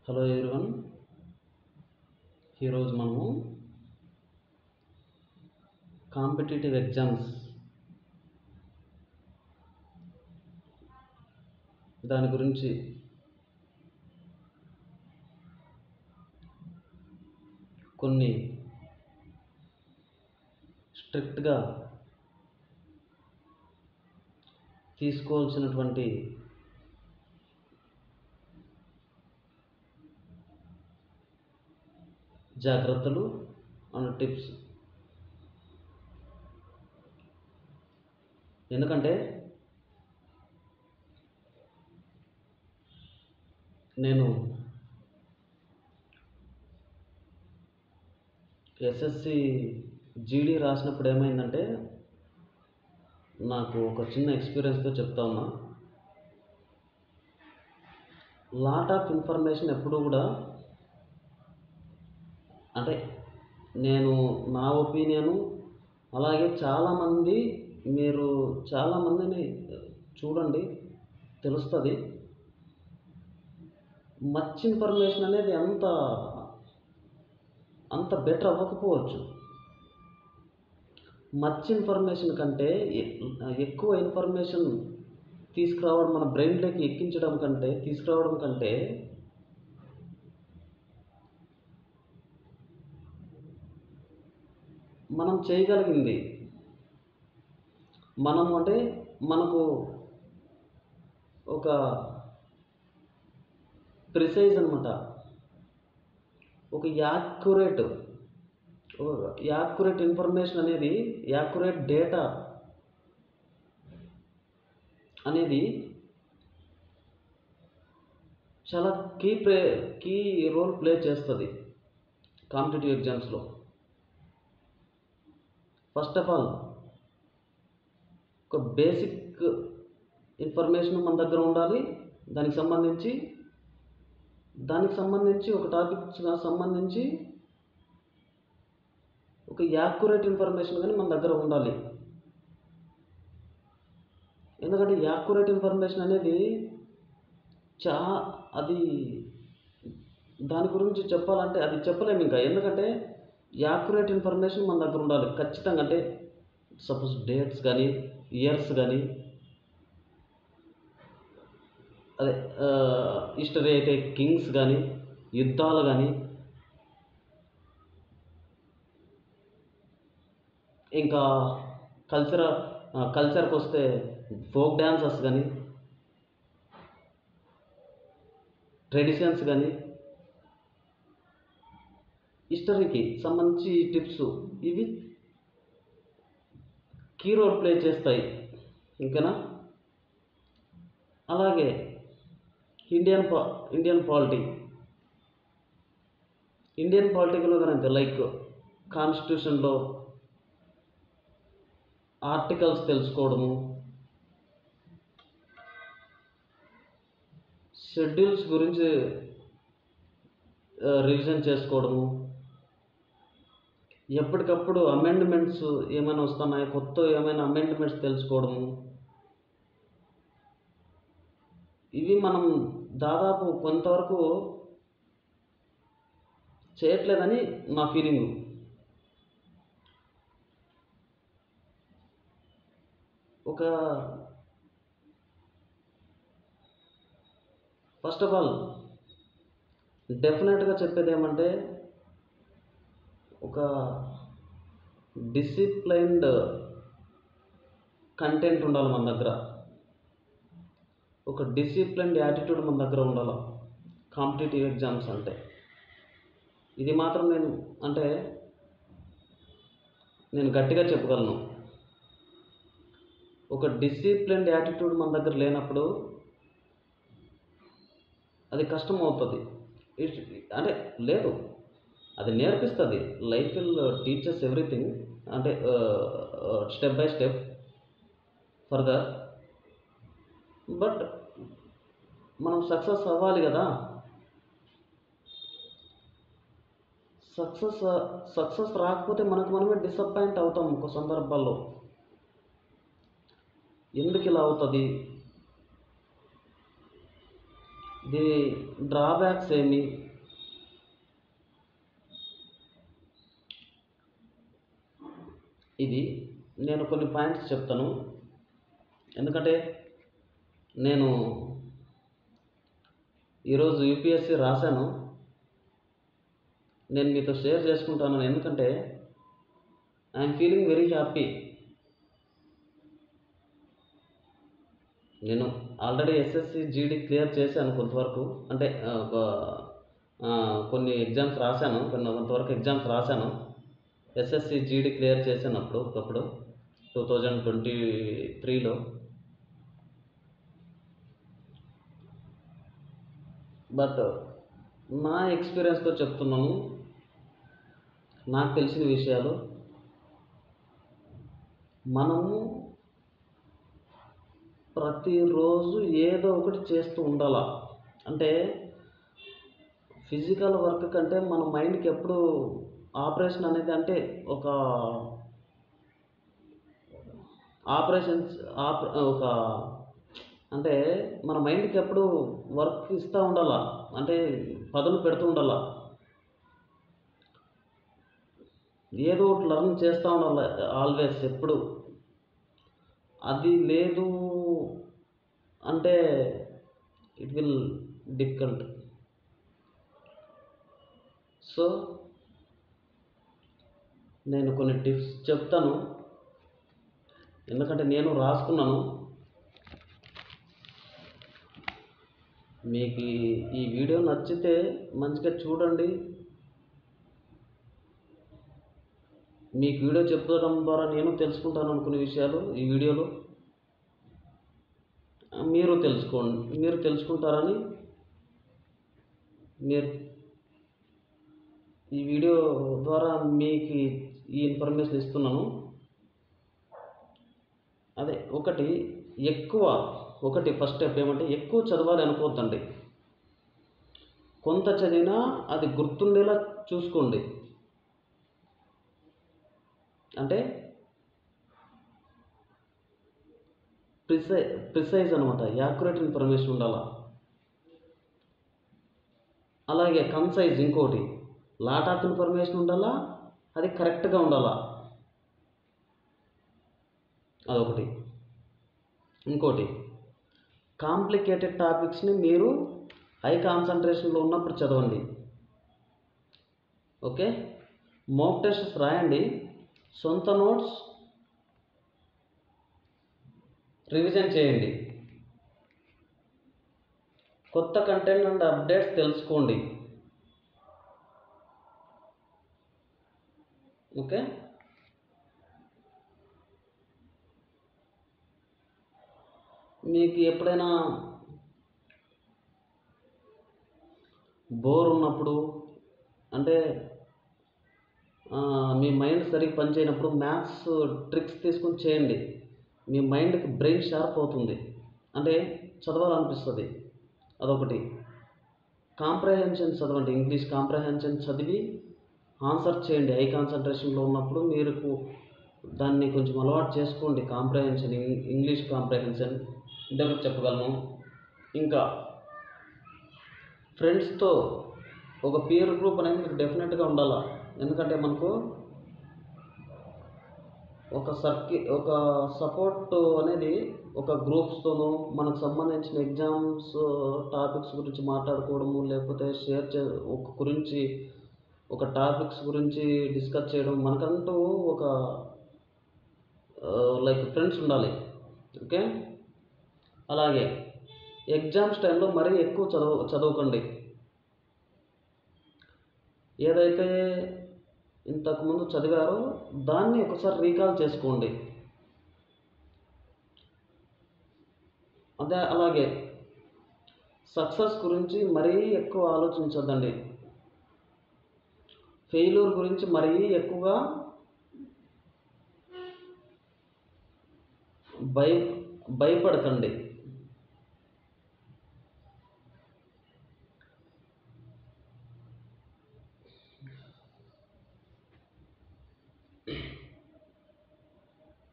Hello everyone. ఈరోజు మనము competitive exams దాని గురించి కొన్ని స్ట్రిక్ట్గా తీసుకోవాల్సినటువంటి జాగ్రత్తలు అండ్ టిప్స్. ఎందుకంటే నేను ఎస్ఎస్సి జీడీ రాసినప్పుడు ఏమైందంటే నాకు ఒక చిన్న ఎక్స్పీరియన్స్తో చెప్తా ఉన్నా. లాట్ ఆఫ్ ఇన్ఫర్మేషన్ ఎప్పుడు కూడా అంటే నేను నా ఒపీనియను, అలాగే మీరు చాలామందిని చూడండి, తెలుస్తుంది. మచ్ ఇన్ఫర్మేషన్ అనేది అంత బెటర్ అవ్వకపోవచ్చు. మచ్ ఇన్ఫర్మేషన్ కంటే ఎక్కువ ఇన్ఫర్మేషన్ తీసుకురావడం, మన బ్రెయిన్లోకి తీసుకురావడం కంటే మనం చేయగలిగింది, మనకు ఒక ప్రిసైజ్ అనమాట, ఒక యాక్యురేట్ ఇన్ఫర్మేషన్ అనేది, యాక్యురేట్ డేటా అనేది చాలా కీ రోల్ ప్లే చేస్తుంది కాంపిటేటివ్ ఎగ్జామ్స్లో. ఫస్ట్ ఆఫ్ ఆల్ ఒక బేసిక్ ఇన్ఫర్మేషన్ మన దగ్గర ఉండాలి. దానికి సంబంధించి ఒక టాపిక్ సంబంధించి ఒక యాక్యురేట్ ఇన్ఫర్మేషన్ కానీ మన దగ్గర ఉండాలి. ఎందుకంటే యాక్యురేట్ ఇన్ఫర్మేషన్ అనేది అది దాని గురించి చెప్పాలంటే అది చెప్పలేము ఇంకా. ఎందుకంటే యాక్యురేట్ ఇన్ఫర్మేషన్ మన దగ్గర ఉండాలి ఖచ్చితంగా. అంటే సపోజ్ డేట్స్ కానీ, ఇయర్స్ కానీ, అదే హిస్టరీ అయితే కింగ్స్ కానీ, యుద్ధాలు కానీ, ఇంకా కల్చర్కి వస్తే ఫోక్ డ్యాన్సెస్ కానీ, ట్రెడిషన్స్ కానీ, హిస్టరీకి సంబంధించి టిప్స్, ఇవి కీ రోల్ ప్లే చేస్తాయి. ఇంకనా అలాగే ఇండియన్ పాలిటికల్లో కనుక లైక్ కాన్స్టిట్యూషన్లో ఆర్టికల్స్ తెలుసుకోవడము, షెడ్యూల్స్ గురించి రివిజన్ చేసుకోవడము, ఎప్పటికప్పుడు అమెండ్మెంట్స్ ఏమైనా వస్తున్నాయి, కొత్త ఏమైనా అమెండ్మెంట్స్ తెలుసుకోవడము, ఇవి మనం దాదాపు కొంతవరకు చేయట్లేదని నా ఫీలింగు. ఫస్ట్ ఆఫ్ ఆల్ డెఫినెట్గా చెప్పేది ఏమంటే, ఒక డిసిప్లైన్డ్ కంటెంట్ ఉండాలి మన దగ్గర, ఒక డిసిప్లైన్డ్ యాటిట్యూడ్ మన దగ్గర ఉండాలి కాంపిటేటివ్ ఎగ్జామ్స్ అంటే. ఇది మాత్రం నేను గట్టిగా చెప్పగలను. ఒక డిసిప్లైన్డ్ యాటిట్యూడ్ మన దగ్గర లేనప్పుడు అది కష్టం అవుతుంది. లేదు, అది నేర్పిస్తుంది. లైఫ్ విల్ టీచర్స్ ఎవ్రీథింగ్, అంటే step by step further. But మనం సక్సెస్ అవ్వాలి కదా. సక్సెస్ రాకపోతే మనమే డిసప్పాయింట్ అవుతాం ఒక సందర్భాల్లో. ఎందుకు ఇలా అవుతుంది? దీని డ్రాబ్యాక్స్ ఏమి? ఇది నేను కొన్ని పాయింట్స్ చెప్తాను, ఎందుకంటే నేను ఈరోజు యూపీఎస్సీ రాశాను. నేను మీతో షేర్ చేసుకుంటాను, ఎందుకంటే ఐఎమ్ ఫీలింగ్ వెరీ హ్యాపీ. నేను ఆల్రెడీ ఎస్ఎస్సి జీడీ క్లియర్ చేశాను కొంతవరకు, అంటే కొన్ని ఎగ్జామ్స్ రాశాను, కొంతవరకు ఎగ్జామ్స్ రాశాను. ఎస్ఎస్సి జీడీ క్లియర్ చేశాను ఒకప్పుడు 2023లో. బట్ నా ఎక్స్పీరియన్స్తో చెప్తున్నాను, నాకు తెలిసిన విషయాలు. మనము ప్రతిరోజు ఏదో ఒకటి చేస్తూ ఉండాల. అంటే ఫిజికల్ వర్క్ కంటే మన మైండ్కి ఎప్పుడు ఆపరేషన్ అనేది, అంటే ఒక అంటే మన మైండ్కి ఎప్పుడు వర్క్ ఇస్తూ ఉండాల, అంటే పదులు పెడుతూ ఉండాల, ఏదో ఒకటి లర్న్ చేస్తూ ఉండాలి ఆల్వేస్, ఎప్పుడు. అది లేదు అంటే ఇట్ విల్ డిఫికల్ట్. సో నేను కొన్ని టిప్స్ చెప్తాను, ఎందుకంటే నేను రాసుకున్నాను. మీకు ఈ వీడియో నచ్చితే మంచిగా చూడండి. మీకు వీడియో చెప్పడం ద్వారా నేను తెలుసుకుంటాను అనుకునే విషయాలు ఈ వీడియోలో మీరు తెలుసుకుంటారని ఈ వీడియో ద్వారా మీకు ఈ ఇన్ఫర్మేషన్ ఇస్తున్నాను. అదే ఫస్ట్ స్టెప్ ఏమంటే, ఎక్కువ చదవాలి అనుకోవద్దండి. కొంత చదివినా అది గుర్తుండేలా చూసుకోండి. అంటే ప్రిసైజ్ అనమాట, యాక్యురేట్ ఇన్ఫర్మేషన్ ఉండాలా. అలాగే కన్సైజ్, ఇంకోటి లాట్ ఆఫ్ ఇన్ఫర్మేషన్ ఉండాలా, అది కరెక్ట్గా ఉండాలా, అదొకటి. ఇంకోటి, కాంప్లికేటెడ్ టాపిక్స్ని మీరు హై కాన్సన్ట్రేషన్లో ఉన్నప్పుడు చదవండి. ఓకే, మోక్ టెస్ట్స్ రాయండి, సొంత నోట్స్ రివిజన్ చేయండి, కొత్త కంటెంట్ అండ్ అప్డేట్స్ తెలుసుకోండి. ఓకే, మీకు ఎప్పుడైనా బోర్ ఉన్నప్పుడు, అంటే మీ మైండ్ సరిగ్గా పనిచేయనప్పుడు మ్యాథ్స్ ట్రిక్స్ తీసుకొని చేయండి. మీ మైండ్కి బ్రెయిన్ షార్ప్ అవుతుంది, అంటే చదవాలనిపిస్తుంది. అదొకటి. కాంప్రహెన్షన్ చదవండి, ఇంగ్లీష్ కాంప్రహెన్షన్ చదివి ఆన్సర్ చేయండి. హై కాన్సన్ట్రేషన్లో ఉన్నప్పుడు మీరు దాన్ని కొంచెం అలవాటు చేసుకోండి. కాంప్రహెన్షన్, ఇంగ్లీష్ కాంప్రహెన్షన్ ఇంతవరకు చెప్పగలను. ఇంకా ఫ్రెండ్స్తో ఒక పీర్ గ్రూప్ అనేది మీకు డెఫినెట్గా ఉండాలి, ఎందుకంటే మనకు ఒక సపోర్ట్ అనేది ఒక గ్రూప్స్తోనూ మనకు సంబంధించిన ఎగ్జామ్స్ టాపిక్స్ గురించి మాట్లాడుకోవడము, లేకపోతే ఒక టాపిక్స్ గురించి డిస్కస్ చేయడం, మనకంటూ ఒక ఫ్రెండ్స్ ఉండాలి. ఓకే, అలాగే ఎగ్జామ్స్ టైంలో మరీ ఎక్కువ చదవకండి. ఏదైతే ఇంతకుముందు చదివారో దాన్ని ఒకసారి రీకాల్ చేసుకోండి. అలాగే సక్సెస్ గురించి మరీ ఎక్కువ ఆలోచించొద్దండి. ఫెయిల్యూర్ గురించి మరీ ఎక్కువగా భయపడకండి.